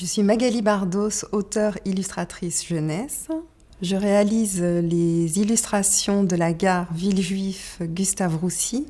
Je suis Magali Bardos, auteure illustratrice jeunesse. Je réalise les illustrations de la gare Villejuif Gustave Roussy.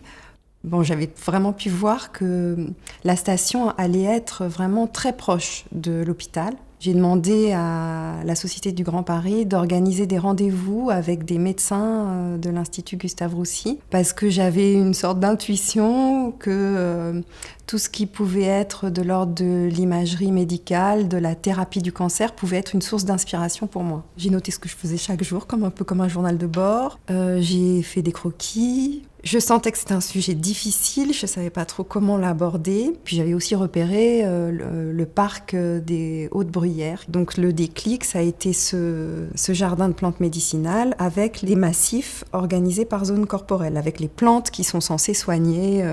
J'avais vraiment pu voir que la station allait être vraiment très proche de l'hôpital. J'ai demandé à la Société du Grand Paris d'organiser des rendez-vous avec des médecins de l'Institut Gustave Roussy parce que j'avais une sorte d'intuition que tout ce qui pouvait être de l'ordre de l'imagerie médicale, de la thérapie du cancer, pouvait être une source d'inspiration pour moi. J'ai noté ce que je faisais chaque jour, un peu comme un journal de bord. J'ai fait des croquis. Je sentais que c'était un sujet difficile, je ne savais pas trop comment l'aborder. Puis j'avais aussi repéré le parc des Hautes-Bruyères. Donc le déclic, ça a été ce jardin de plantes médicinales avec les massifs organisés par zone corporelle, avec les plantes qui sont censées soigner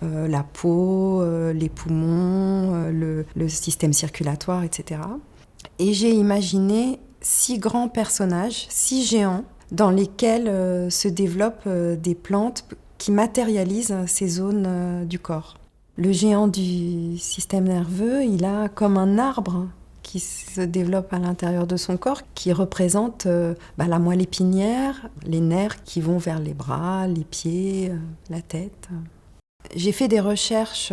la peau, les poumons, le système circulatoire, etc. Et j'ai imaginé 6 grands personnages, 6 géants, dans lesquelles se développent des plantes qui matérialisent ces zones du corps. Le géant du système nerveux, il a comme un arbre qui se développe à l'intérieur de son corps, qui représente la moelle épinière, les nerfs qui vont vers les bras, les pieds, la tête. J'ai fait des recherches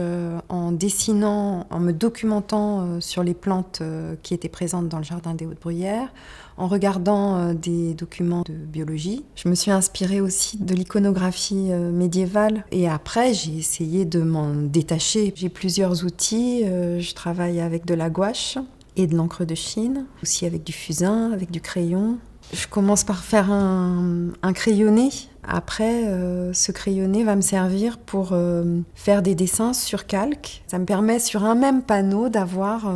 en dessinant, en me documentant sur les plantes qui étaient présentes dans le jardin des Hautes-Bruyères, en regardant des documents de biologie. Je me suis inspirée aussi de l'iconographie médiévale et après j'ai essayé de m'en détacher. J'ai plusieurs outils, je travaille avec de la gouache et de l'encre de Chine, aussi avec du fusain, avec du crayon. Je commence par faire un crayonné. Après, ce crayonné va me servir pour faire des dessins sur calque. Ça me permet sur un même panneau d'avoir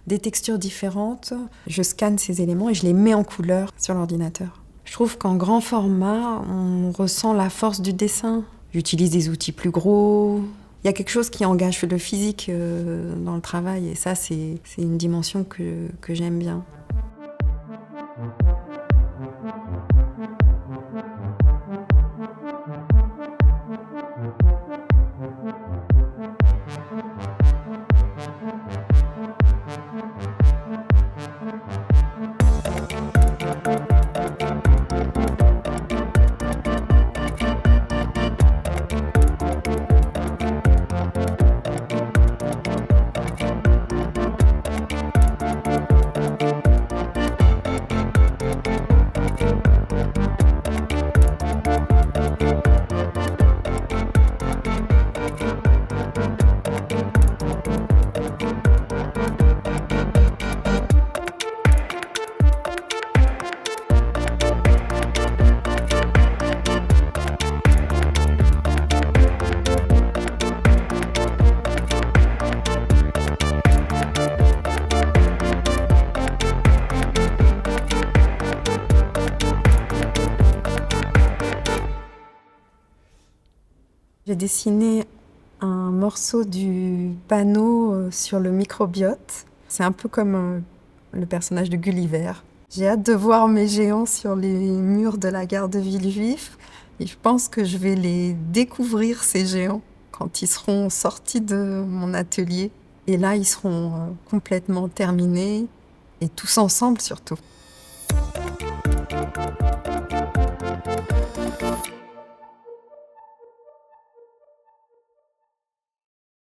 des textures différentes. Je scanne ces éléments et je les mets en couleur sur l'ordinateur. Je trouve qu'en grand format, on ressent la force du dessin. J'utilise des outils plus gros. Il y a quelque chose qui engage le physique dans le travail et ça, c'est une dimension que j'aime bien. J'ai dessiné un morceau du panneau sur le microbiote. C'est un peu comme le personnage de Gulliver. J'ai hâte de voir mes géants sur les murs de la gare de Villejuif. Et je pense que je vais les découvrir, ces géants, quand ils seront sortis de mon atelier. Et là, ils seront complètement terminés, et tous ensemble surtout.